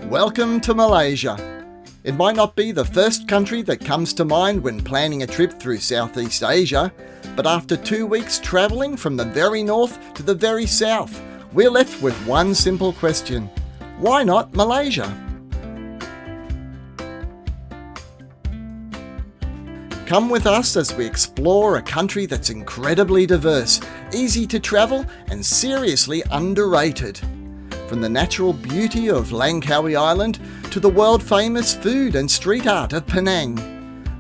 Welcome to Malaysia. It might not be the first country that comes to mind when planning a trip through Southeast Asia, but after 2 weeks travelling from the very north to the very south, we're left with one simple question. Why not Malaysia? Come with us as we explore a country that's incredibly diverse, easy to travel and seriously underrated. From the natural beauty of Langkawi Island to the world-famous food and street art of Penang.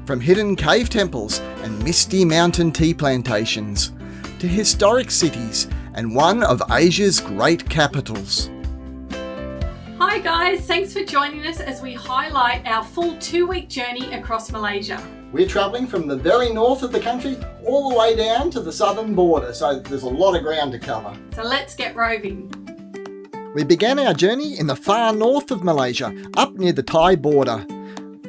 From hidden cave temples and misty mountain tea plantations to historic cities and one of Asia's great capitals. Hi guys, thanks for joining us as we highlight our full 2-week journey across Malaysia. We're travelling from the very north of the country all the way down to the southern border, so there's a lot of ground to cover. So let's get roving. We began our journey in the far north of Malaysia, up near the Thai border.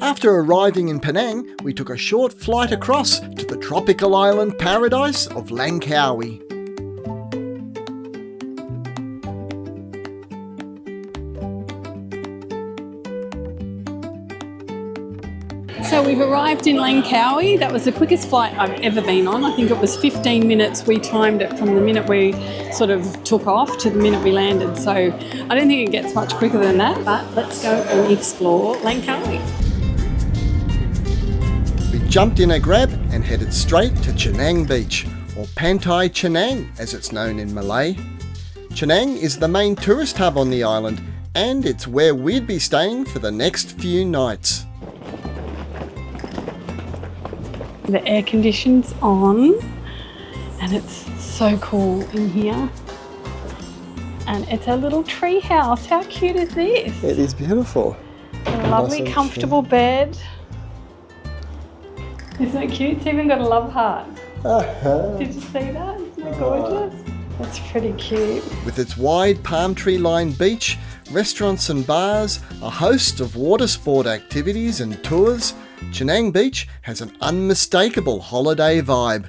After arriving in Penang, we took a short flight across to the tropical island paradise of Langkawi. So we've arrived in Langkawi. That was the quickest flight I've ever been on. I think it was 15 minutes. We timed it from the minute we sort of took off to the minute we landed. So I don't think it gets much quicker than that, but let's go and explore Langkawi. We jumped in a grab and headed straight to Penang Beach, or Pantai Penang as it's known in Malay. Penang is the main tourist hub on the island, and it's where we'd be staying for the next few nights. The air conditioning's on and it's so cool in here. And it's a little tree house. How cute is this? It is beautiful. A lovely Nice comfortable bed. Isn't it cute? It's even got a love heart. Did you see that? Isn't it gorgeous? That's pretty cute. With its wide palm tree lined beach, restaurants and bars, a host of water sport activities and tours, Penang Beach has an unmistakable holiday vibe.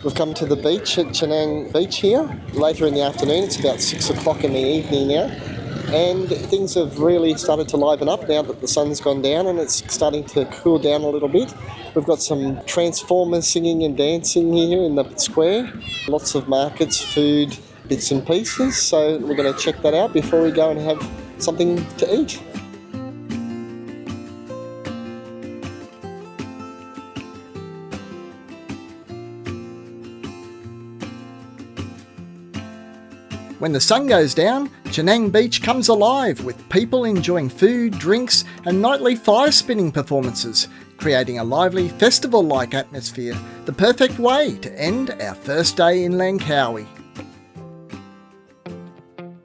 We've come to the beach at Penang Beach here. Later in the afternoon, it's about 6 o'clock in the evening now. And things have really started to liven up now that the sun's gone down and it's starting to cool down a little bit. We've got some transformers singing and dancing here in the square. Lots of markets, food, bits and pieces. So we're going to check that out before we go and have something to eat. When the sun goes down, Penang Beach comes alive with people enjoying food, drinks and nightly fire spinning performances, creating a lively festival-like atmosphere, the perfect way to end our first day in Langkawi.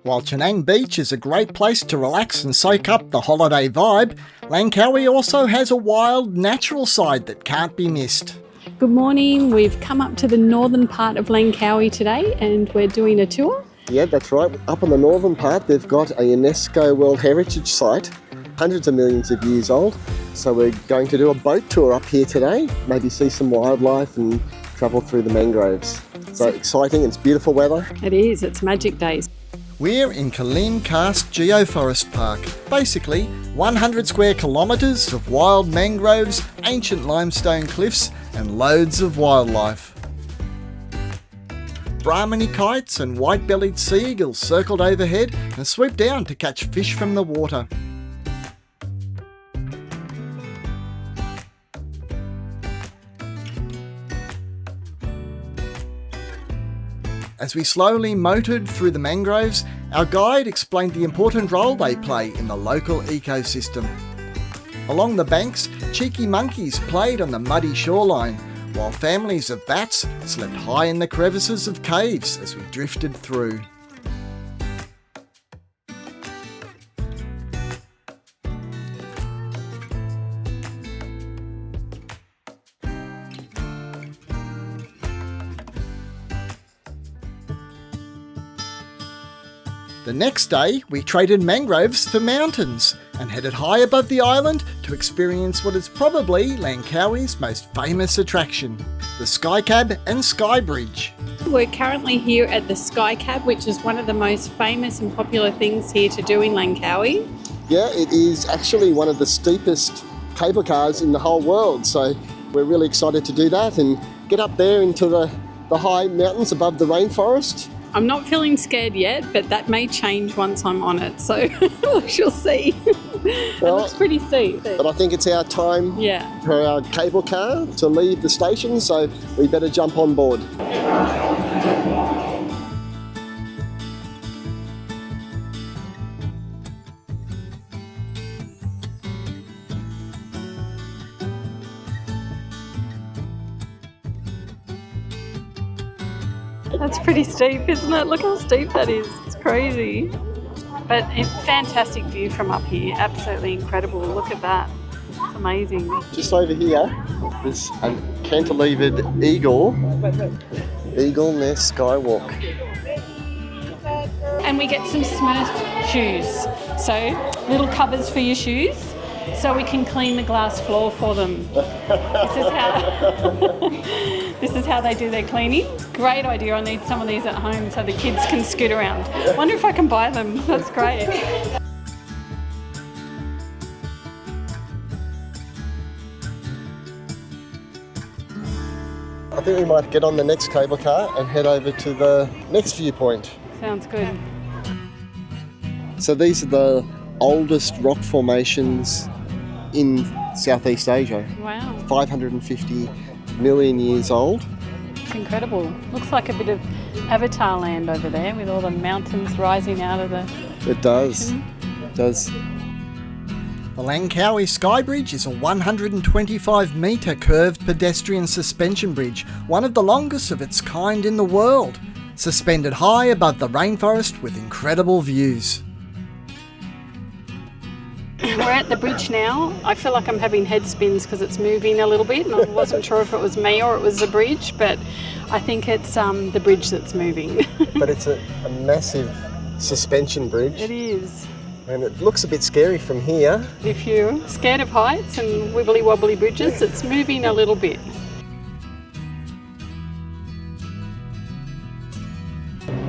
While Penang Beach is a great place to relax and soak up the holiday vibe, Langkawi also has a wild, natural side that can't be missed. Good morning. We've come up to the northern part of Langkawi today and we're doing a tour. Yeah, that's right. Up on the northern part, they've got a UNESCO World Heritage Site, hundreds of millions of years old. So we're going to do a boat tour up here today, maybe see some wildlife and travel through the mangroves. So exciting, it's beautiful weather. It is, it's magic days. We're in Kilim Karst Geoforest Park. Basically, 100 square kilometres of wild mangroves, ancient limestone cliffs and loads of wildlife. Brahminy kites and white-bellied sea eagles circled overhead and swooped down to catch fish from the water. As we slowly motored through the mangroves, our guide explained the important role they play in the local ecosystem. Along the banks, cheeky monkeys played on the muddy shoreline, while families of bats slept high in the crevices of caves as we drifted through. The next day, we traded mangroves for mountains and headed high above the island to experience what is probably Langkawi's most famous attraction, the Skycab and Skybridge. We're currently here at the Skycab, which is one of the most famous and popular things here to do in Langkawi. Yeah, it is actually one of the steepest cable cars in the whole world. So we're really excited to do that and get up there into the high mountains above the rainforest. I'm not feeling scared yet, but that may change once I'm on it, so we shall see. It looks pretty steep. But I think it's our time for our cable car to leave the station, so we better jump on board. That's pretty steep, isn't it? Look how steep that is. It's crazy. But it's fantastic view from up here. Absolutely incredible. Look at that. It's amazing. Just over here, there's a cantilevered eagle nest skywalk. And we get some Smurf shoes. So little covers for your shoes, so we can clean the glass floor for them. This is how they do their cleaning. Great idea. I need some of these at home so the kids can scoot around. Wonder if I can buy them. That's great. I think we might get on the next cable car and head over to the next viewpoint. Sounds good. So these are the oldest rock formations in Southeast Asia. Wow. 550 million years old. It's incredible. Looks like a bit of Avatar land over there with all the mountains rising out of the... It does. ocean. It does. The Langkawi Skybridge is a 125-metre curved pedestrian suspension bridge, one of the longest of its kind in the world, suspended high above the rainforest with incredible views. We're at the bridge now. I feel like I'm having head spins because it's moving a little bit, and I wasn't sure if it was me or it was the bridge, but I think it's the bridge that's moving. But it's a massive suspension bridge. It is. And it looks a bit scary from here. If you're scared of heights and wibbly wobbly bridges, it's moving a little bit.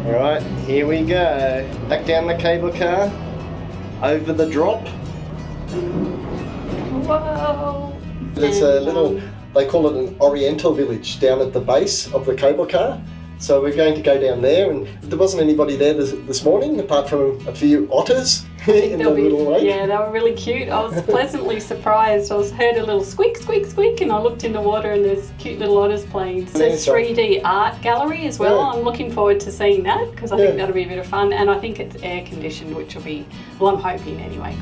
All right, here we go. Back down the cable car, over the drop. Whoa! There's a little, they call it an oriental village down at the base of the cable car. So we're going to go down there, and there wasn't anybody there this morning apart from a few otters in the little lake. Yeah, they were really cute. I was pleasantly surprised. I heard a little squeak, squeak, squeak, and I looked in the water and there's cute little otters playing. It's a 3D art gallery as well. Yeah. I'm looking forward to seeing that because I think that'll be a bit of fun, and I think it's air conditioned, which will be, well, I'm hoping anyway.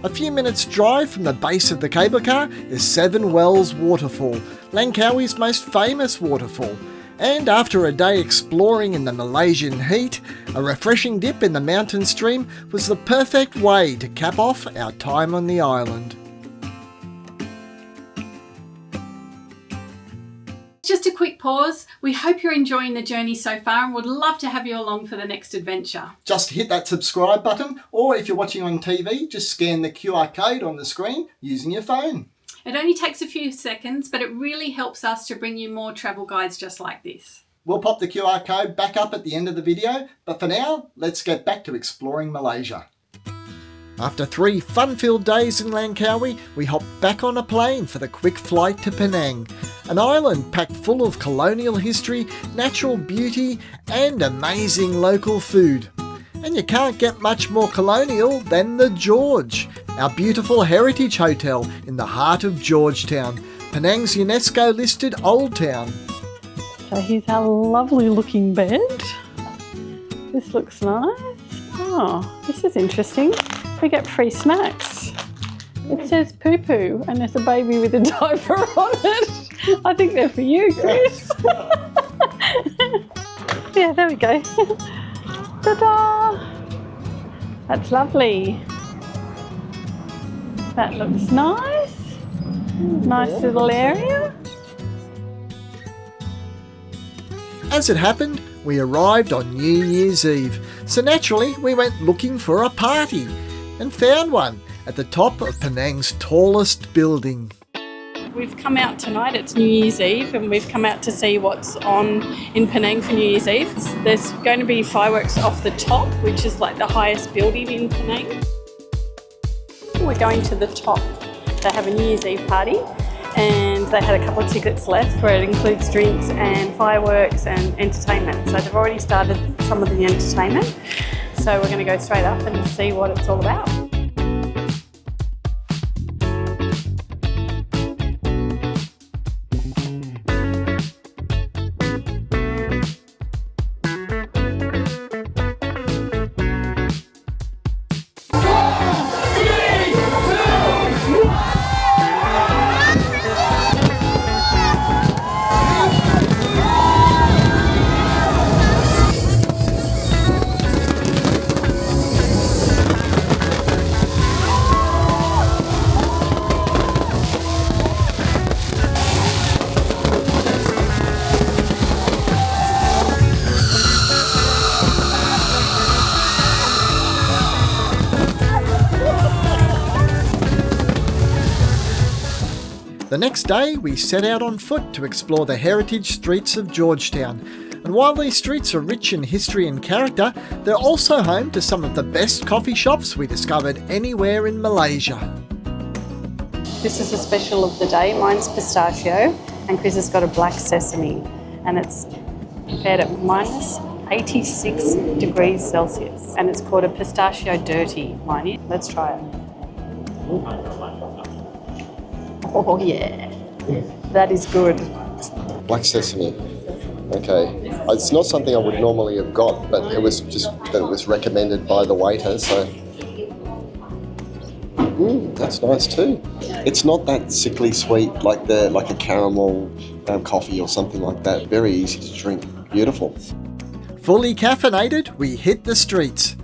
A few minutes' drive from the base of the cable car is Seven Wells Waterfall, Langkawi's most famous waterfall. And after a day exploring in the Malaysian heat, a refreshing dip in the mountain stream was the perfect way to cap off our time on the island. Just a quick pause. We hope you're enjoying the journey so far and would love to have you along for the next adventure. Just hit that subscribe button, or if you're watching on TV, just scan the QR code on the screen using your phone. It only takes a few seconds, but it really helps us to bring you more travel guides just like this. We'll pop the QR code back up at the end of the video, but for now, let's get back to exploring Malaysia. After 3 fun-filled days in Langkawi, we hopped back on a plane for the quick flight to Penang, an island packed full of colonial history, natural beauty and amazing local food. And you can't get much more colonial than the George, our beautiful heritage hotel in the heart of Georgetown, Penang's UNESCO-listed Old Town. So here's our lovely looking bed. This looks nice. Oh, this is interesting. We get free snacks. It says poo poo and there's a baby with a diaper on it. I think they're for you, Chris. Yeah, there we go. Ta-da! That's lovely. That looks nice. Nice little area. As it happened, we arrived on New Year's Eve, so naturally we went looking for a party and found one at the top of Penang's tallest building. We've come out tonight, it's New Year's Eve, and we've come out to see what's on in Penang for New Year's Eve. There's going to be fireworks off the top, which is like the highest building in Penang. We're going to the top. They have a New Year's Eve party, and they had a couple of tickets left where it includes drinks and fireworks and entertainment. So they've already started some of the entertainment. So we're going to go straight up and see what it's all about. The next day, we set out on foot to explore the heritage streets of Georgetown. And while these streets are rich in history and character, they're also home to some of the best coffee shops we discovered anywhere in Malaysia. This is a special of the day. Mine's pistachio, and Chris has got a black sesame, and it's prepared at minus 86 degrees Celsius, and it's called a pistachio dirty, mind you. Let's try it. Oh yeah, that is good. Black sesame. Okay, it's not something I would normally have got, but it was just that it was recommended by the waiter, so that's nice too. It's not that sickly sweet like a caramel coffee or something like that. Very easy to drink. Beautiful. Fully caffeinated, we hit the streets.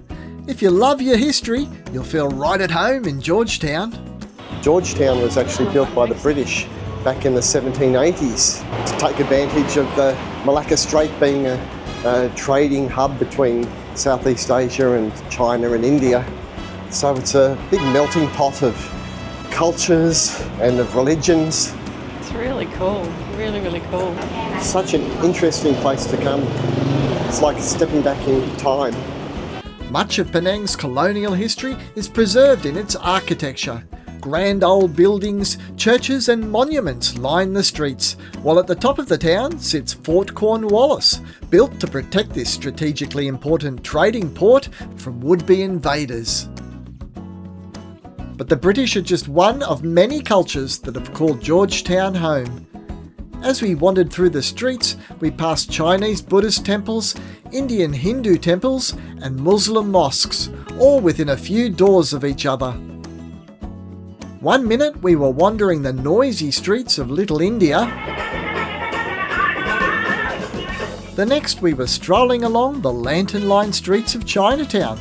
If you love your history, you'll feel right at home in Georgetown. Georgetown was actually built by the British back in the 1780s to take advantage of the Malacca Strait being a trading hub between Southeast Asia and China and India. So it's a big melting pot of cultures and of religions. It's really cool, really, really cool. Such an interesting place to come. It's like stepping back in time. Much of Penang's colonial history is preserved in its architecture. Grand old buildings, churches and monuments line the streets, while at the top of the town sits Fort Cornwallis, built to protect this strategically important trading port from would-be invaders. But the British are just one of many cultures that have called Georgetown home. As we wandered through the streets, we passed Chinese Buddhist temples, Indian Hindu temples and Muslim mosques, all within a few doors of each other. One minute we were wandering the noisy streets of Little India. The next we were strolling along the lantern-lined streets of Chinatown.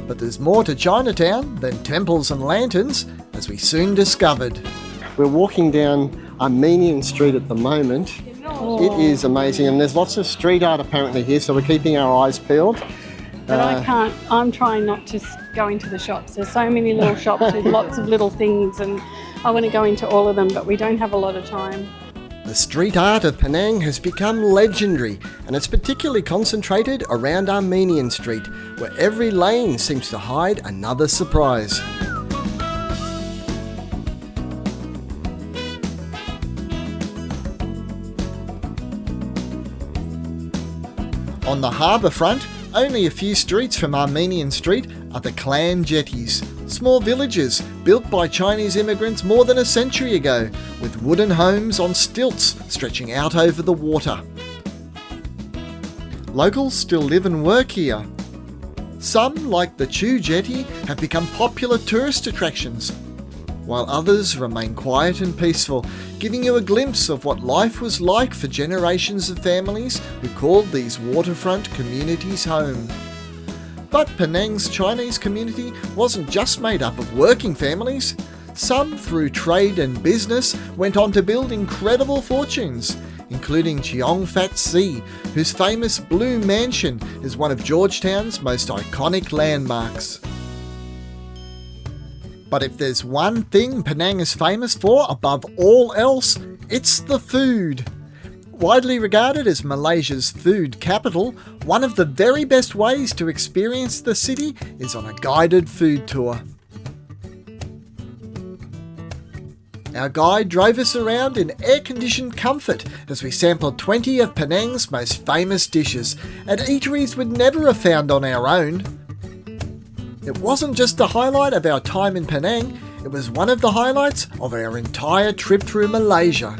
But there's more to Chinatown than temples and lanterns, as we soon discovered. We're walking down Armenian Street at the moment. It is amazing, and there's lots of street art apparently here, so we're keeping our eyes peeled. But I can't, I'm trying not to go into the shops. There's so many little shops with lots of little things, and I want to go into all of them, but we don't have a lot of time. The street art of Penang has become legendary, and it's particularly concentrated around Armenian Street, where every lane seems to hide another surprise. On the harbour front, only a few streets from Armenian Street are the clan jetties, small villages built by Chinese immigrants more than a century ago, with wooden homes on stilts stretching out over the water. Locals still live and work here. Some, like the Chu Jetty, have become popular tourist attractions, while others remain quiet and peaceful, giving you a glimpse of what life was like for generations of families who called these waterfront communities home. But Penang's Chinese community wasn't just made up of working families. Some, through trade and business, went on to build incredible fortunes, including Cheong Fat Si, whose famous Blue Mansion is one of Georgetown's most iconic landmarks. But if there's one thing Penang is famous for above all else, it's the food. Widely regarded as Malaysia's food capital, one of the very best ways to experience the city is on a guided food tour. Our guide drove us around in air-conditioned comfort as we sampled 20 of Penang's most famous dishes at eateries we'd never have found on our own. It wasn't just a highlight of our time in Penang, it was one of the highlights of our entire trip through Malaysia.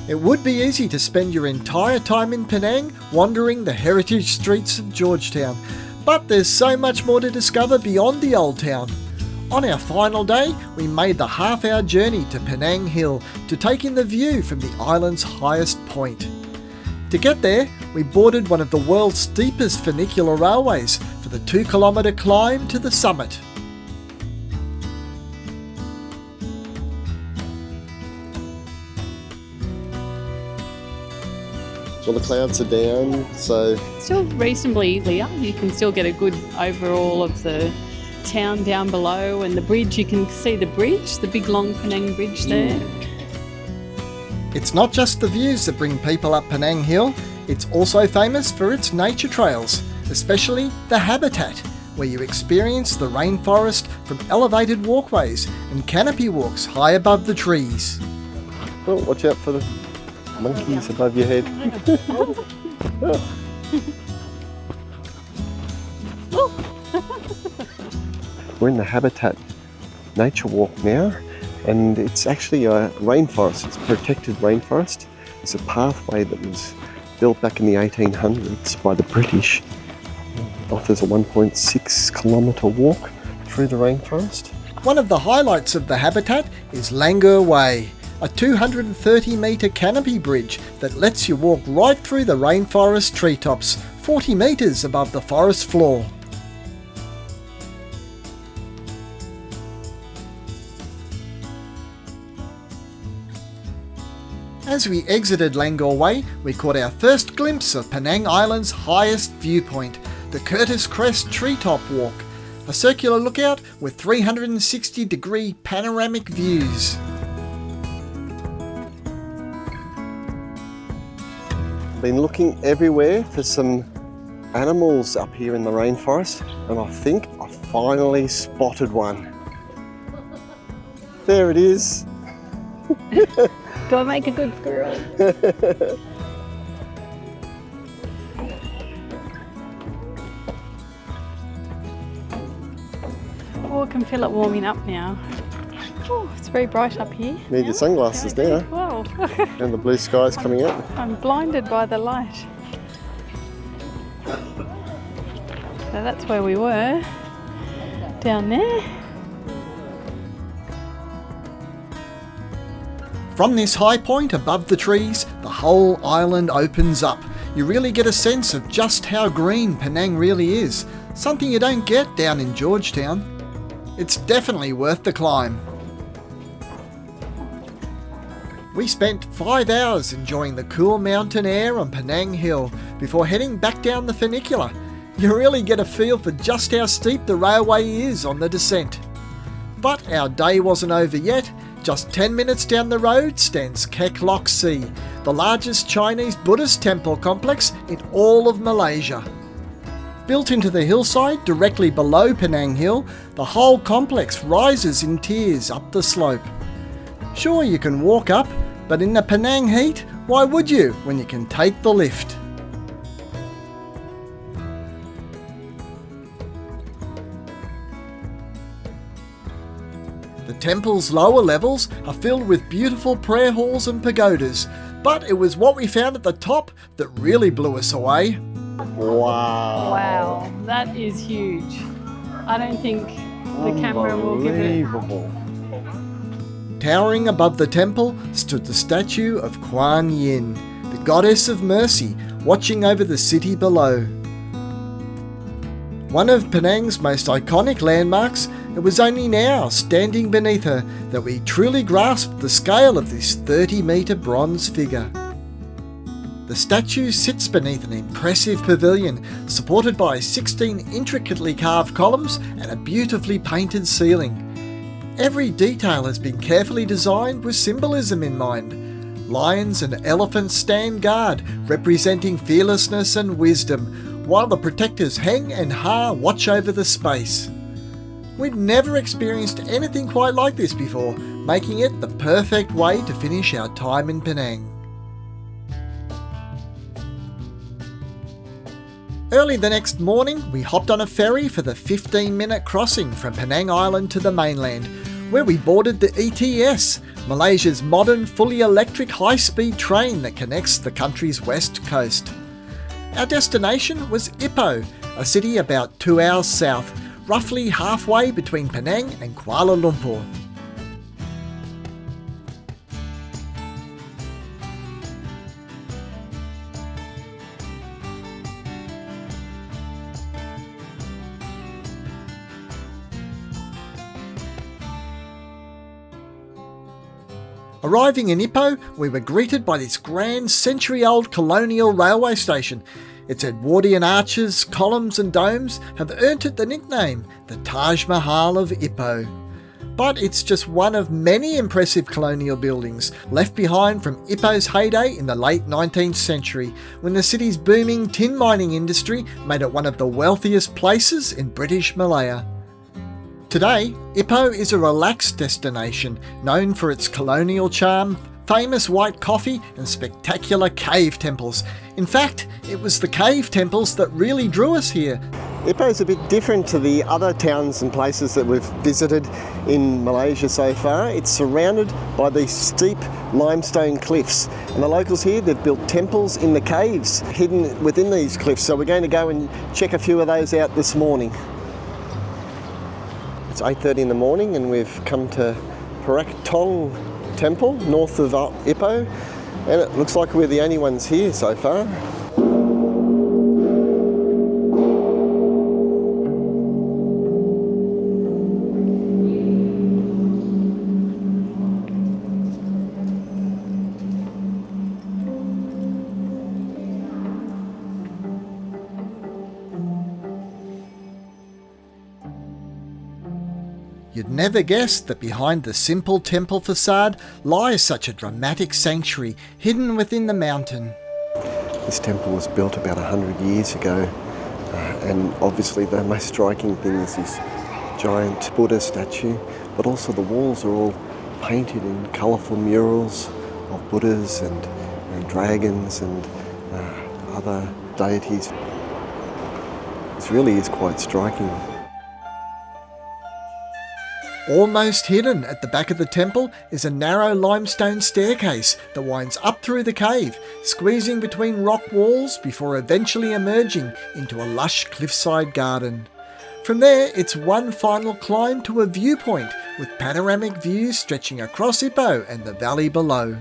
It would be easy to spend your entire time in Penang wandering the heritage streets of Georgetown, but there's so much more to discover beyond the old town. On our final day, we made the half-hour journey to Penang Hill to take in the view from the island's highest point. To get there, we boarded one of the world's steepest funicular railways for the 2-kilometre climb to the summit. Well, the clouds are down, so... Still reasonably clear. You can still get a good overall of the town down below, and the bridge, you can see the bridge, the big long Penang bridge there. It's not just the views that bring people up Penang Hill, it's also famous for its nature trails, especially the habitat, where you experience the rainforest from elevated walkways and canopy walks high above the trees. Oh, watch out for the monkeys above your head. We're in the Habitat Nature Walk now, and it's actually a rainforest. It's a protected rainforest. It's a pathway that was built back in the 1800s by the British. It offers a 1.6 kilometre walk through the rainforest. One of the highlights of the habitat is Langkawi, a 230 metre canopy bridge that lets you walk right through the rainforest treetops, 40 metres above the forest floor. As we exited Langkawi, we caught our first glimpse of Penang Island's highest viewpoint, the Curtis Crest Treetop Walk, a circular lookout with 360-degree panoramic views. Been looking everywhere for some animals up here in the rainforest, and I think I finally spotted one. There it is. Do I make a good squirrel? Oh, I can feel it warming up now. Oh, it's very bright up here. Need your sunglasses now. Whoa. And the blue sky's coming out. I'm blinded by the light. So that's where we were, down there. From this high point above the trees, the whole island opens up. You really get a sense of just how green Penang really is, something you don't get down in Georgetown. It's definitely worth the climb. We spent 5 hours enjoying the cool mountain air on Penang Hill before heading back down the funicular. You really get a feel for just how steep the railway is on the descent. But our day wasn't over yet. Just 10 minutes down the road stands Kek Lok Si, the largest Chinese Buddhist temple complex in all of Malaysia. Built into the hillside directly below Penang Hill, the whole complex rises in tiers up the slope. Sure, you can walk up, but in the Penang heat, why would you when you can take the lift? The temple's lower levels are filled with beautiful prayer halls and pagodas, but it was what we found at the top that really blew us away. Wow. Wow, that is huge. I don't think the camera will give it. Unbelievable. Towering above the temple stood the statue of Kuan Yin, the goddess of mercy, watching over the city below. One of Penang's most iconic landmarks, it was only now, standing beneath her, that we truly grasped the scale of this 30-metre bronze figure. The statue sits beneath an impressive pavilion, supported by 16 intricately carved columns and a beautifully painted ceiling. Every detail has been carefully designed with symbolism in mind. Lions and elephants stand guard, representing fearlessness and wisdom, while the protectors Heng and Ha watch over the space. We'd never experienced anything quite like this before, making it the perfect way to finish our time in Penang. Early the next morning, we hopped on a ferry for the 15-minute crossing from Penang Island to the mainland, where we boarded the ETS, Malaysia's modern fully electric high-speed train that connects the country's west coast. Our destination was Ipoh, a city about 2 hours south, roughly halfway between Penang and Kuala Lumpur. Arriving in Ipoh, we were greeted by this grand century-old colonial railway station. Its Edwardian arches, columns and domes have earned it the nickname, the Taj Mahal of Ipoh. But it's just one of many impressive colonial buildings left behind from Ipoh's heyday in the late 19th century, when the city's booming tin mining industry made it one of the wealthiest places in British Malaya. Today, Ipoh is a relaxed destination known for its colonial charm, famous white coffee and spectacular cave temples. In fact, it was the cave temples that really drew us here. Ipoh is a bit different to the other towns and places that we've visited in Malaysia so far. It's surrounded by these steep limestone cliffs, and the locals here, they've built temples in the caves hidden within these cliffs, so we're going to go and check a few of those out this morning. It's 8:30 in the morning and we've come to Perak Tong Temple, north of Ipoh, and it looks like we're the only ones here so far. You'd never guess that behind the simple temple facade lies such a dramatic sanctuary hidden within the mountain. This temple was built about 100 years ago, and obviously the most striking thing is this giant Buddha statue, but also the walls are all painted in colourful murals of Buddhas and dragons and other deities. It really is quite striking. Almost hidden at the back of the temple is a narrow limestone staircase that winds up through the cave, squeezing between rock walls before eventually emerging into a lush cliffside garden. From there, it's one final climb to a viewpoint with panoramic views stretching across Ipoh and the valley below.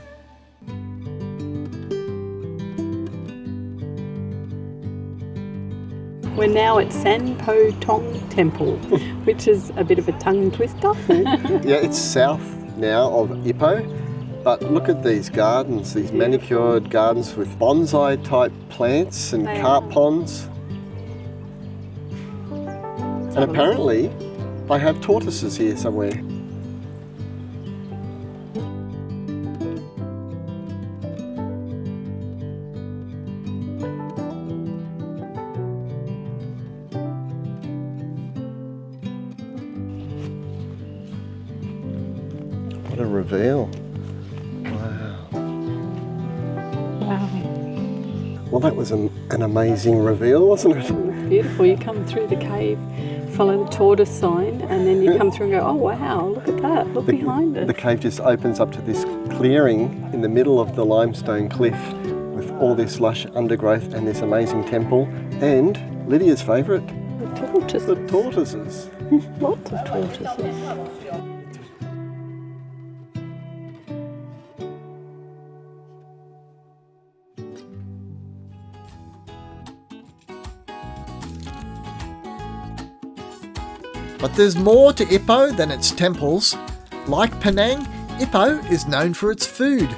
We're now at San Po Tong Temple, which is a bit of a tongue twister. Yeah, it's south now of Ipoh, but look at these gardens, these manicured gardens with bonsai type plants and carp ponds. And apparently they have tortoises here somewhere. What a reveal. Wow. Well, that was an amazing reveal, wasn't it? Beautiful. You come through the cave, follow the tortoise sign, and then you come through and go, oh wow, look at that, look behind it. The cave just opens up to this clearing in the middle of the limestone cliff with all this lush undergrowth and this amazing temple, and Lydia's favourite, The tortoises. the tortoises. Lots of tortoises. But there's more to Ipoh than its temples. Like Penang, Ipoh is known for its food.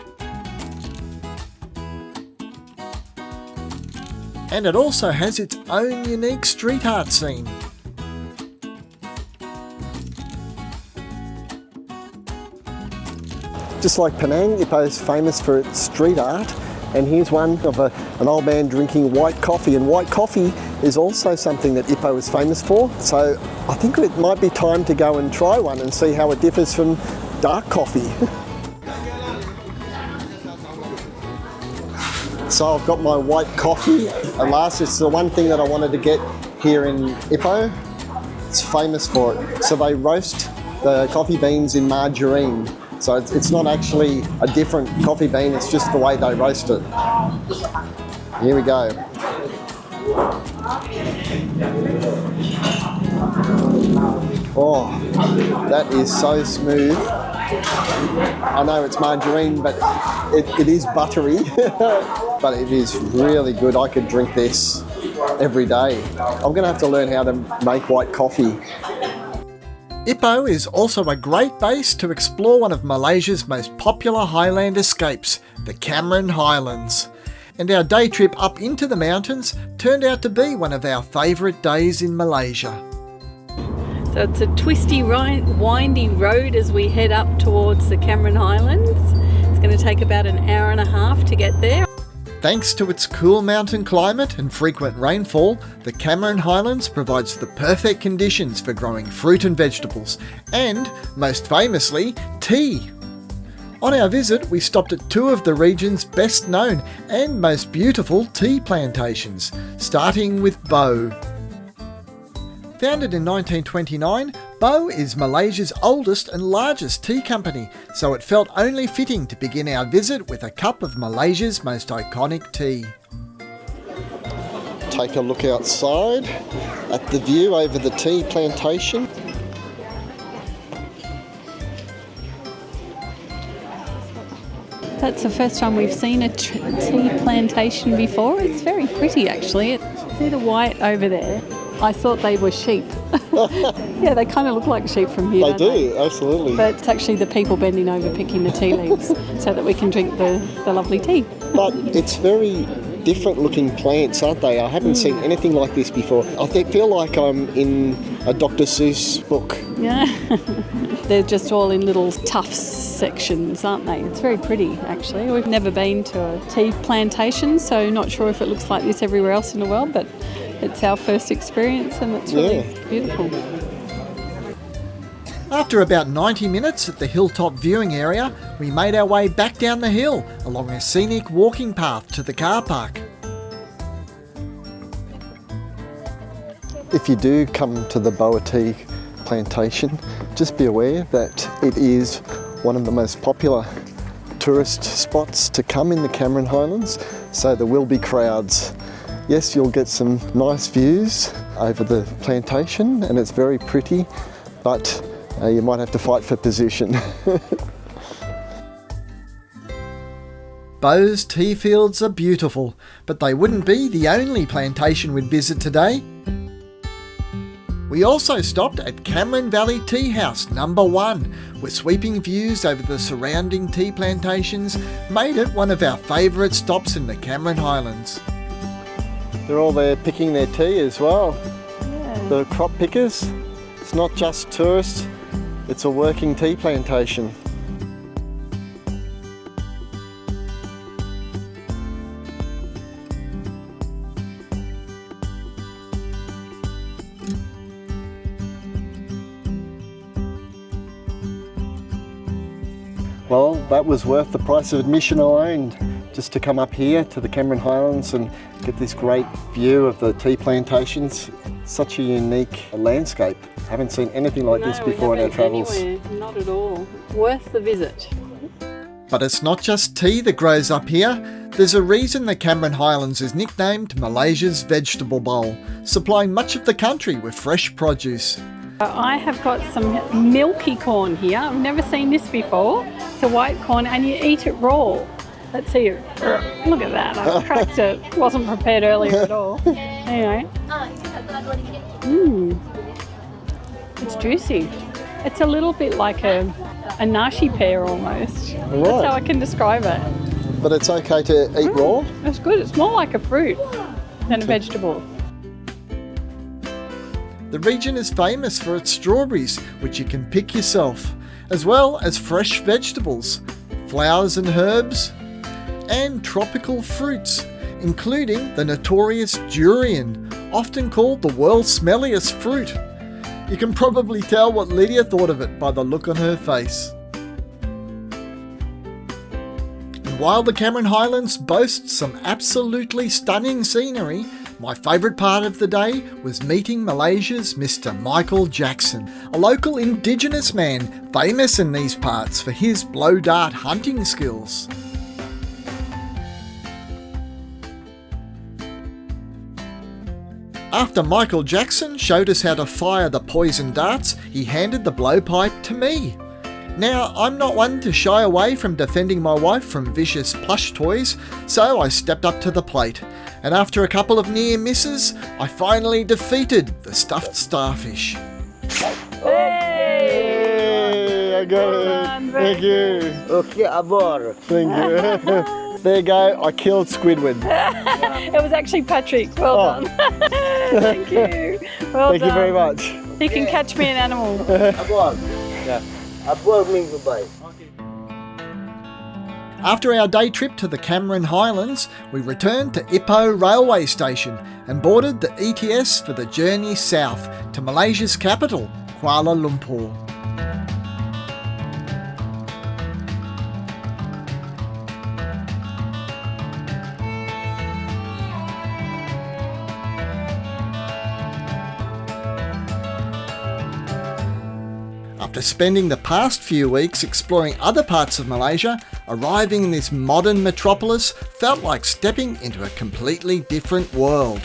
and it also has its own unique street art scene. Just like Penang, Ipoh is famous for its street art, and here's one of an old man drinking white coffee, and white coffee is also something that Ipoh is famous for. So I think it might be time to go and try one and see how it differs from dark coffee. So I've got my white coffee. At last, it's the one thing that I wanted to get here in Ipoh. It's famous for it. So they roast the coffee beans in margarine. So it's not actually a different coffee bean, it's just the way they roast it. Here we go. Oh, that is so smooth. I know it's margarine, but it is buttery, but it is really good. I could drink this every day. I'm going to have to learn how to make white coffee. Ipoh is also a great base to explore one of Malaysia's most popular highland escapes, the Cameron Highlands. And our day trip up into the mountains turned out to be one of our favourite days in Malaysia. So it's a twisty, windy road as we head up towards the Cameron Highlands. It's going to take about an hour and a half to get there. Thanks to its cool mountain climate and frequent rainfall, the Cameron Highlands provides the perfect conditions for growing fruit and vegetables, and, most famously, tea. On our visit, we stopped at two of the region's best known and most beautiful tea plantations, starting with Batu. Founded in 1929, Batu is Malaysia's oldest and largest tea company, so it felt only fitting to begin our visit with a cup of Malaysia's most iconic tea. Take a look outside at the view over the tea plantation. That's the first time we've seen a tea plantation before. It's very pretty actually. See the white over there? I thought they were sheep. Yeah, they kind of look like sheep from here. They do, absolutely. But it's actually the people bending over picking the tea leaves so that we can drink the lovely tea. But it's very different looking plants, aren't they? I haven't seen anything like this before. I feel like I'm in a Dr. Seuss book. Yeah, they're just all in little tufts sections, aren't they? It's very pretty actually. We've never been to a tea plantation, so not sure if it looks like this everywhere else in the world, but it's our first experience and it's really beautiful. After about 90 minutes at the hilltop viewing area, we made our way back down the hill along a scenic walking path to the car park. If you do come to the Batu tea plantation, just be aware that it is one of the most popular tourist spots to come in the Cameron Highlands, so there will be crowds. Yes, you'll get some nice views over the plantation and it's very pretty, but you might have to fight for position. Batu's tea fields are beautiful, but they wouldn't be the only plantation we'd visit today. We also stopped at Cameron Valley Tea House number 1, where sweeping views over the surrounding tea plantations made it one of our favourite stops in the Cameron Highlands. They're all there picking their tea as well. Yeah. The crop pickers. It's not just tourists, it's a working tea plantation. Well, that was worth the price of admission alone, just to come up here to the Cameron Highlands and get this great view of the tea plantations. Such a unique landscape. Haven't seen anything like this before in our travels. Anywhere. Not at all. Worth the visit. But it's not just tea that grows up here. There's a reason the Cameron Highlands is nicknamed Malaysia's vegetable bowl, supplying much of the country with fresh produce. I have got some milky corn here. I've never seen this before. It's a white corn and you eat it raw. Let's see it. Look at that. I cracked it. Wasn't prepared earlier at all. Anyway. It's juicy. It's a little bit like a nashi pear almost. Right. That's how I can describe it. But it's okay to eat raw? It's good. It's more like a fruit. and vegetables. The region is famous for its strawberries, which you can pick yourself, as well as fresh vegetables, flowers and herbs, and tropical fruits, including the notorious durian, often called the world's smelliest fruit. You can probably tell what Lydia thought of it by the look on her face. And while the Cameron Highlands boasts some absolutely stunning scenery, my favourite part of the day was meeting Malaysia's Mr. Michael Jackson, a local Indigenous man famous in these parts for his blow dart hunting skills. After Michael Jackson showed us how to fire the poison darts, he handed the blowpipe to me. Now, I'm not one to shy away from defending my wife from vicious plush toys, so I stepped up to the plate, and after a couple of near misses, I finally defeated the stuffed starfish. Hey, I got it. Thank you. Okay, abor. Thank you. There you go. I killed Squidward. It was actually Patrick. Well done. Thank you. Well Thank done. you very much. He can catch me an animal. Abor. Yeah. Abor means goodbye. After our day trip to the Cameron Highlands, we returned to Ipoh railway station and boarded the ETS for the journey south to Malaysia's capital, Kuala Lumpur. After spending the past few weeks exploring other parts of Malaysia, arriving in this modern metropolis felt like stepping into a completely different world.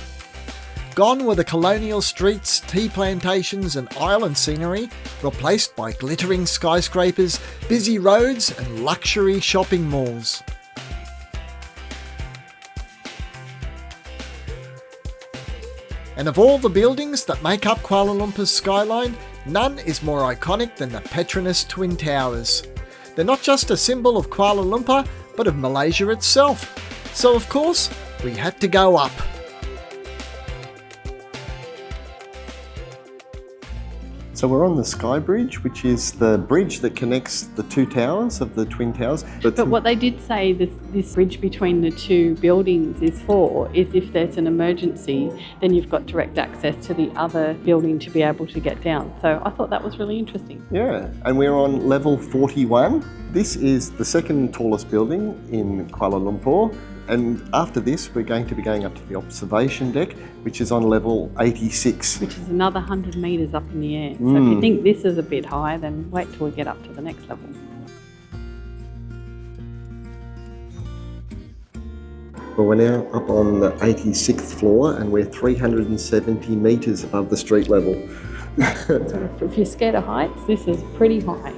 Gone were the colonial streets, tea plantations and island scenery, replaced by glittering skyscrapers, busy roads and luxury shopping malls. And of all the buildings that make up Kuala Lumpur's skyline, none is more iconic than the Petronas Twin Towers. They're not just a symbol of Kuala Lumpur, but of Malaysia itself. So of course, we had to go up. So we're on the Skybridge, which is the bridge that connects the two towers of the Twin Towers. But what they did say this bridge between the two buildings is for is if there's an emergency, then you've got direct access to the other building to be able to get down. So I thought that was really interesting. Yeah, and we're on level 41. This is the second tallest building in Kuala Lumpur. And after this, we're going to be going up to the observation deck, which is on level 86. Which is another 100 metres up in the air. So if you think this is a bit high, then wait till we get up to the next level. Well, we're now up on the 86th floor and we're 370 metres above the street level. So if you're scared of heights, this is pretty high.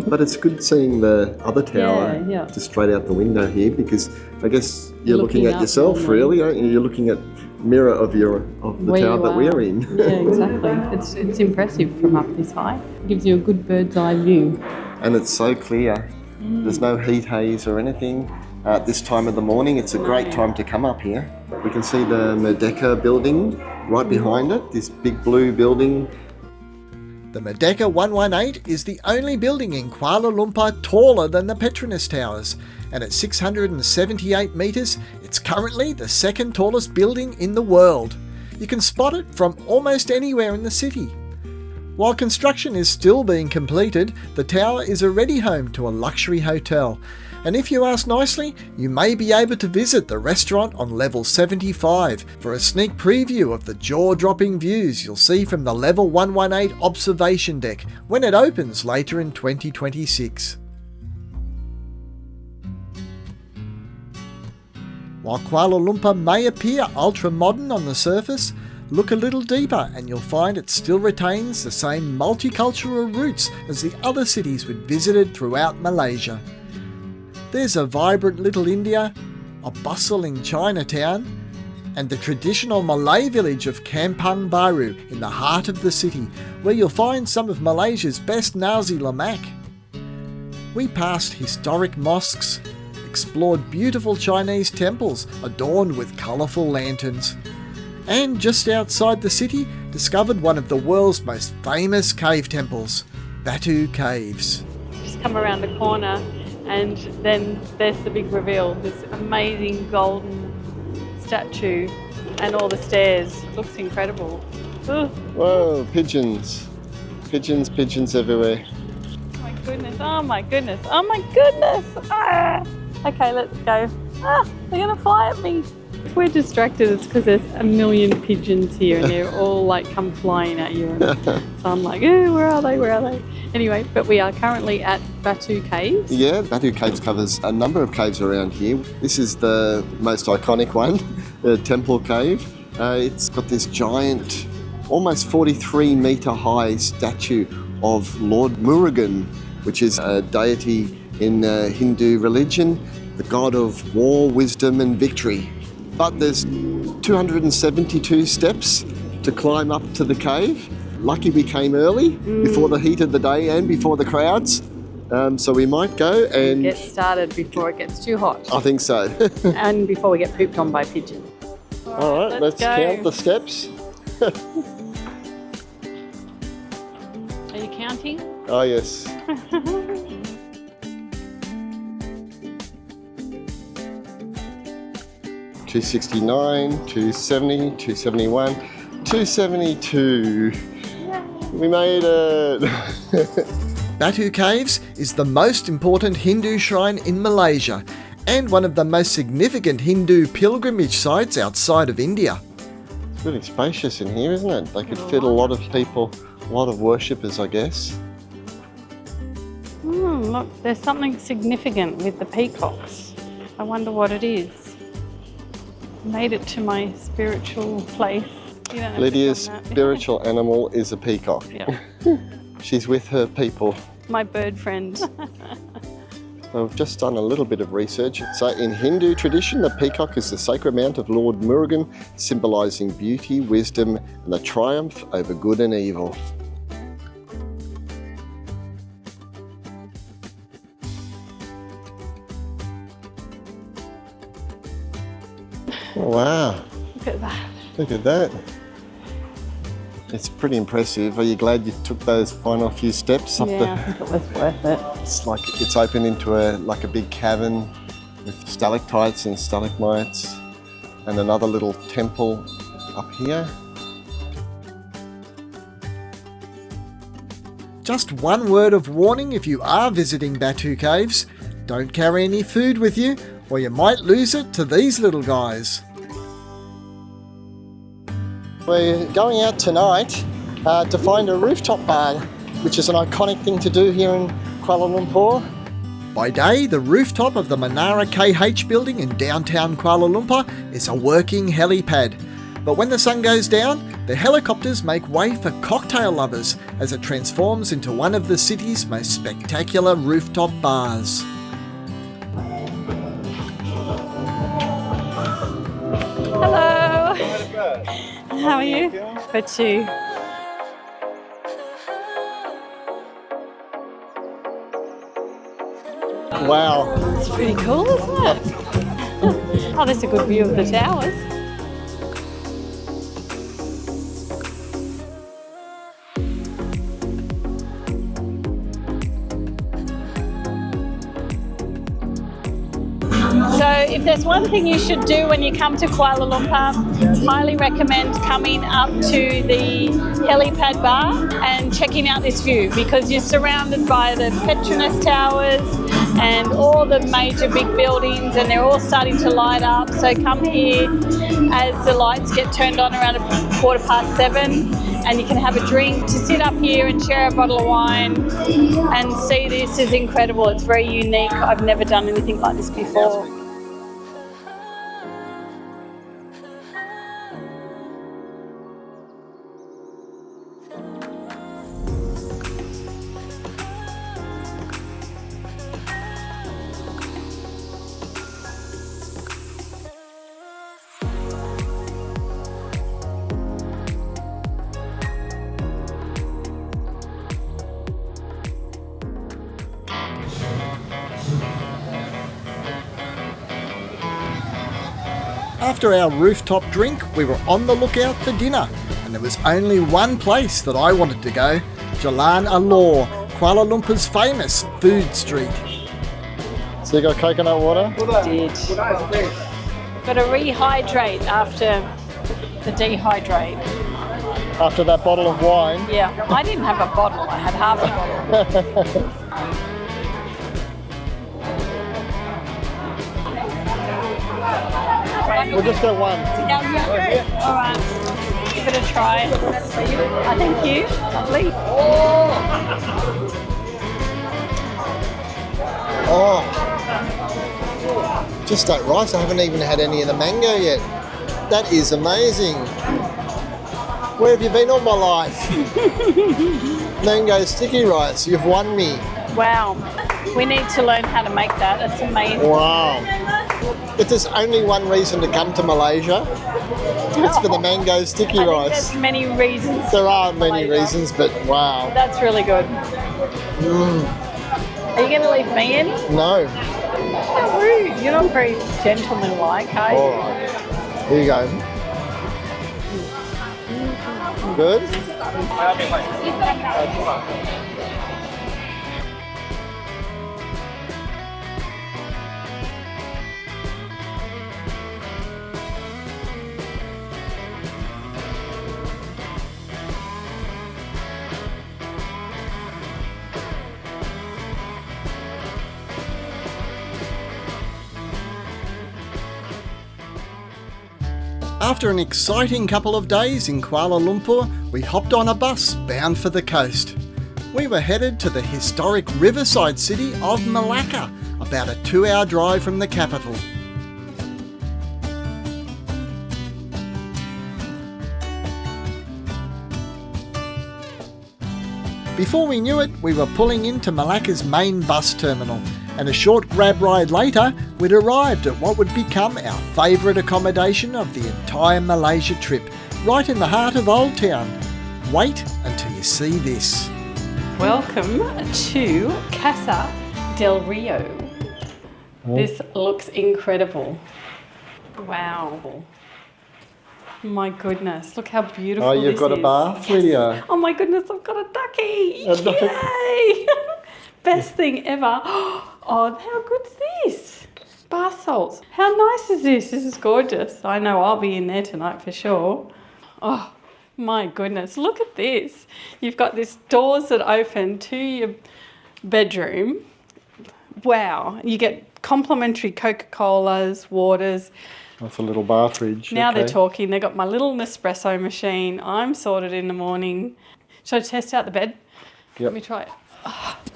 But it's good seeing the other tower Yeah. just straight out the window here, because I guess you're looking at up yourself normally. really, aren't you? You're looking at mirror of the Where tower you that are. we're in. Yeah, exactly. It's impressive from up this high. It gives you a good bird's eye view. And it's so clear. There's no heat haze or anything. At this time of the morning, it's a great time to come up here. We can see the Merdeka building right behind it, this big blue building. The Merdeka 118 is the only building in Kuala Lumpur taller than the Petronas Towers, and at 678 metres, it's currently the second tallest building in the world. You can spot it from almost anywhere in the city. While construction is still being completed, the tower is already home to a luxury hotel. And if you ask nicely, you may be able to visit the restaurant on level 75 for a sneak preview of the jaw-dropping views you'll see from the level 118 observation deck when it opens later in 2026. While Kuala Lumpur may appear ultra-modern on the surface, look a little deeper and you'll find it still retains the same multicultural roots as the other cities we'd visited throughout Malaysia. There's a vibrant little India, a bustling Chinatown, and the traditional Malay village of Kampung Baru in the heart of the city, where you'll find some of Malaysia's best nasi lemak. We passed historic mosques, explored beautiful Chinese temples adorned with colourful lanterns. And just outside the city, discovered one of the world's most famous cave temples, Batu Caves. Just come around the corner and then there's the big reveal, this amazing golden statue and all the stairs. It looks incredible. Ugh. Whoa, pigeons. Pigeons everywhere. Oh my goodness, oh my goodness, oh my goodness. Ah. Okay, let's go. Ah, they're gonna fly at me. If we're distracted, it's because there's a million pigeons here and they're all like come flying at you. So I'm like, oh, where are they? Anyway, but we are currently at Batu Caves. Yeah, Batu Caves covers a number of caves around here. This is the most iconic one, the Temple Cave. It's got this giant, almost 43 metre high statue of Lord Murugan, which is a deity in Hindu religion, the god of war, wisdom and victory. But there's 272 steps to climb up to the cave. Lucky we came early, before the heat of the day and before the crowds. So we might go and Get started before it gets too hot. I think so. And before we get pooped on by pigeons. All right, let's go. count the steps. Are you counting? Oh yes. 269, 270, 271, 272. We made it. Batu Caves is the most important Hindu shrine in Malaysia and one of the most significant Hindu pilgrimage sites outside of India. It's really spacious in here, isn't it? They could fit a lot of people, a lot of worshippers, I guess. Look, there's something significant with the peacocks. I wonder what it is. Made it to my spiritual place. You don't have to Lydia's film that. spiritual animal is a peacock. Yeah. She's with her people. My bird friend. So we've just done a little bit of research. So in Hindu tradition, the peacock is the sacred mount of Lord Murugan, symbolising beauty, wisdom and the triumph over good and evil. Oh, wow, Look at that. look at that. It's pretty impressive. Are you glad you took those final few steps up Yeah, I think it was worth it. It's like it's open into a big cavern with stalactites and stalagmites and another little temple up here. Just one word of warning if you are visiting Batu Caves. Don't carry any food with you or you might lose it to these little guys. We're going out tonight to find a rooftop bar, which is an iconic thing to do here in Kuala Lumpur. By day, the rooftop of the Menara KH building in downtown Kuala Lumpur is a working helipad. But when the sun goes down, the helicopters make way for cocktail lovers as it transforms into one of the city's most spectacular rooftop bars. Hello. How are you? Batu. Wow. It's pretty cool, isn't it? Oh, there's a good view of the towers. So if there's one thing you should do when you come to Kuala Lumpur, highly recommend coming up to the helipad bar and checking out this view, because you're surrounded by the Petronas towers and all the major big buildings, and they're all starting to light up. So come here as the lights get turned on around 7:15, and you can have a drink, to sit up here and share a bottle of wine and see this is incredible. It's very unique. I've never done anything like this before. After our rooftop drink, we were on the lookout for dinner, and there was only one place that I wanted to go, Jalan Alor, Kuala Lumpur's famous food street. So you got coconut water? Did. Got to rehydrate after the dehydrate. After that bottle of wine? Yeah, I didn't have a bottle, I had half a bottle. We'll just go one. All right, give it a try. Thank you. Lovely. Oh, just that rice. I haven't even had any of the mango yet. That is amazing. Where have you been all my life? Mango sticky rice. You've won me. Wow. We need to learn how to make that. That's amazing. Wow. If there's only one reason to come to Malaysia, it's for the mango sticky rice. There's many reasons. There are many reasons, but wow. That's really good. Are you going to leave me in? No. How rude. You're not very gentlemanlike, are you? All right. Here you go. Good? After an exciting couple of days in Kuala Lumpur, we hopped on a bus bound for the coast. We were headed to the historic riverside city of Malacca, about a 2-hour drive from the capital. Before we knew it, we were pulling into Malacca's main bus terminal, and a short grab ride later, we'd arrived at what would become our favourite accommodation of the entire Malaysia trip, right in the heart of Old Town. Wait until you see this. Welcome to Casa del Rio. This looks incredible. Wow. My goodness, look how beautiful this is. Oh, you've got a bath, Lydia. Oh my goodness, I've got a ducky. A duck. Yay! Best thing ever. Oh, how good's this? Bath salts. How nice is this? This is gorgeous. I know I'll be in there tonight for sure. Oh, my goodness. Look at this. You've got these doors that open to your bedroom. Wow. You get complimentary Coca-Colas, waters. That's a little bar fridge. Now okay. they're talking. They've got my little Nespresso machine. I'm sorted in the morning. Should I test out the bed? Yep. Let me try it.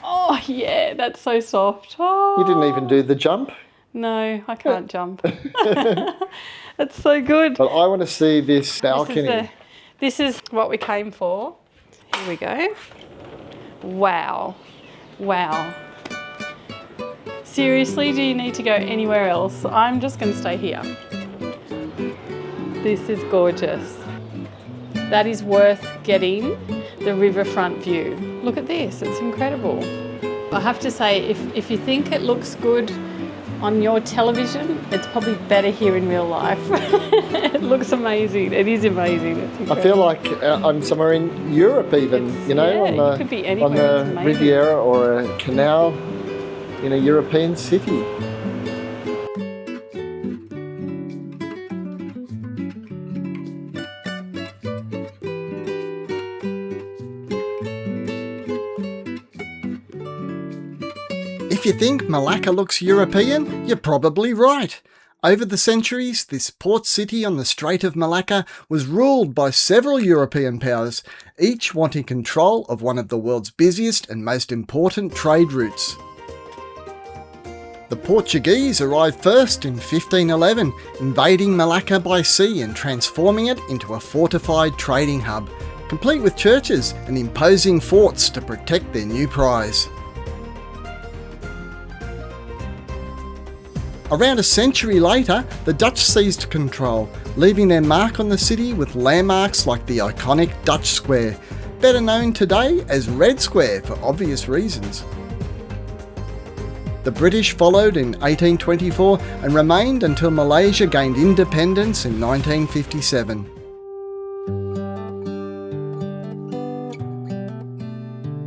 Oh, yeah, that's so soft. Oh. You didn't even do the jump. No, I can't jump. That's so good. But I want to see this balcony. This is what we came for. Here we go. Wow. Wow. Seriously, do you need to go anywhere else? I'm just going to stay here. This is gorgeous. That is worth getting the riverfront view. Look at this, it's incredible. I have to say, if you think it looks good on your television, it's probably better here in real life. It looks amazing. It is amazing. It's incredible. I feel like I'm somewhere in Europe even, it could be anywhere. on the Riviera or a canal in a European city. If you think Malacca looks European, you're probably right. Over the centuries, this port city on the Strait of Malacca was ruled by several European powers, each wanting control of one of the world's busiest and most important trade routes. The Portuguese arrived first in 1511, invading Malacca by sea and transforming it into a fortified trading hub, complete with churches and imposing forts to protect their new prize. Around a century later, the Dutch seized control, leaving their mark on the city with landmarks like the iconic Dutch Square, better known today as Red Square for obvious reasons. The British followed in 1824 and remained until Malaysia gained independence in 1957.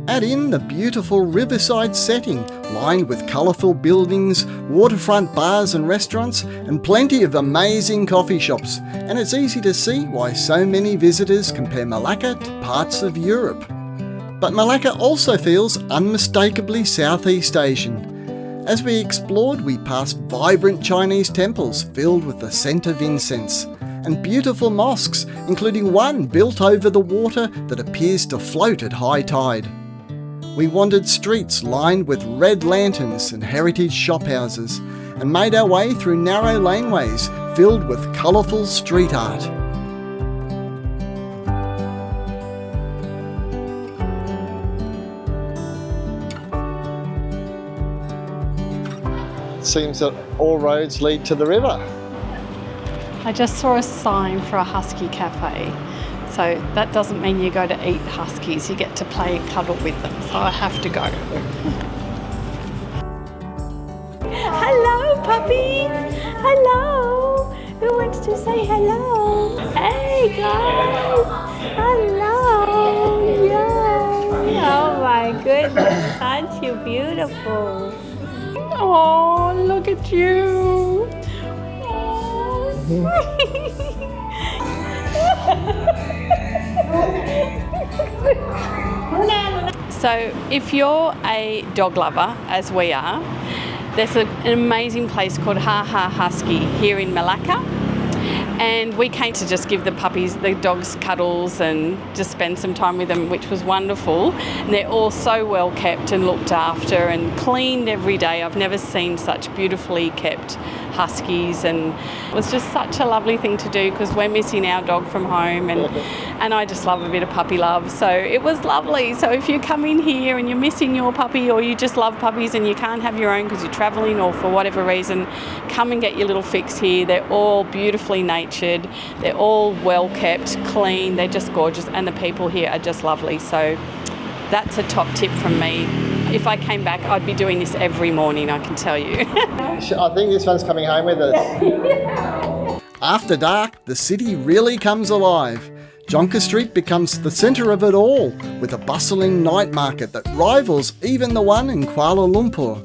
Add in the beautiful riverside setting, lined with colourful buildings, waterfront bars and restaurants, and plenty of amazing coffee shops, and it's easy to see why so many visitors compare Malacca to parts of Europe. But Malacca also feels unmistakably Southeast Asian. As we explored, we passed vibrant Chinese temples filled with the scent of incense, and beautiful mosques, including one built over the water that appears to float at high tide. We wandered streets lined with red lanterns and heritage shophouses, and made our way through narrow laneways filled with colourful street art. It seems that all roads lead to the river. I just saw a sign for a husky cafe. So that doesn't mean you go to eat huskies, you get to play and cuddle with them. So I have to go. Hello, puppies. Hello. Who wants to say hello? Hey, guys. Hello. Yay. Oh, my goodness. Aren't you beautiful? Oh, look at you. So if you're a dog lover, as we are, there's an amazing place called Ha Ha Husky here in Malacca. And we came to just give the dogs cuddles and just spend some time with them, which was wonderful. And they're all so well kept and looked after and cleaned every day. I've never seen such beautifully kept huskies, and it was just such a lovely thing to do because we're missing our dog from home, and I just love a bit of puppy love, so it was lovely. So if you come in here and you're missing your puppy, or you just love puppies and you can't have your own because you're travelling or for whatever reason, come and get your little fix here. They're all beautifully natured, they're all well kept, clean, they're just gorgeous, and the people here are just lovely. So that's a top tip from me. If I came back, I'd be doing this every morning, I can tell you. I think this one's coming home with us. After dark, the city really comes alive. Jonker Street becomes the centre of it all, with a bustling night market that rivals even the one in Kuala Lumpur.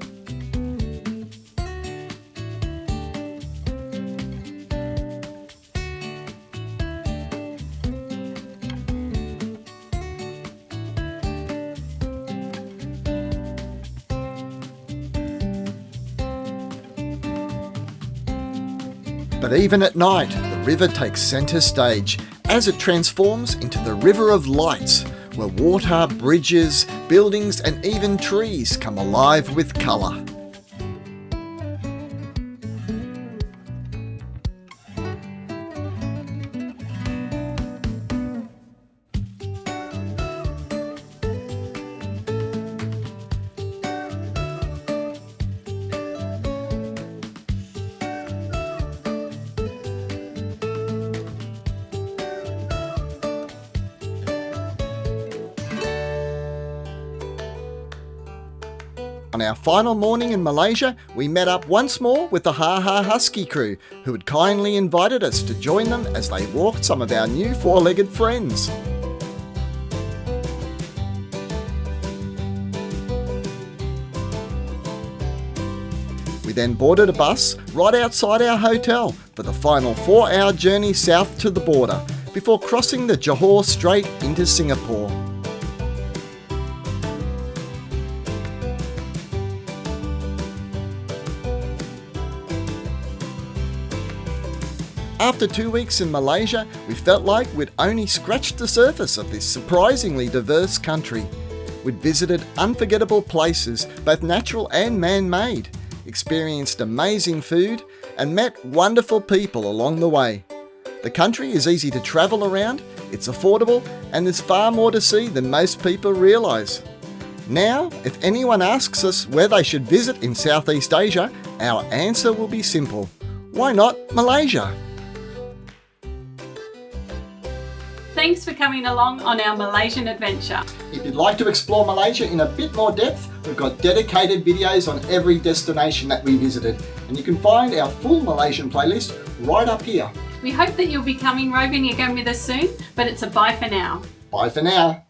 But even at night, the river takes centre stage as it transforms into the River of Lights, where water, bridges, buildings and even trees come alive with colour. On our final morning in Malaysia, we met up once more with the Ha Ha Husky crew, who had kindly invited us to join them as they walked some of our new four-legged friends. We then boarded a bus right outside our hotel for the final 4-hour journey south to the border, before crossing the Johor Strait into Singapore. After 2 weeks in Malaysia, we felt like we'd only scratched the surface of this surprisingly diverse country. We'd visited unforgettable places, both natural and man-made, experienced amazing food, and met wonderful people along the way. The country is easy to travel around, it's affordable, and there's far more to see than most people realise. Now, if anyone asks us where they should visit in Southeast Asia, our answer will be simple. Why not Malaysia? Thanks for coming along on our Malaysian adventure. If you'd like to explore Malaysia in a bit more depth, we've got dedicated videos on every destination that we visited. And you can find our full Malaysian playlist right up here. We hope that you'll be coming roving again with us soon, but it's a bye for now. Bye for now.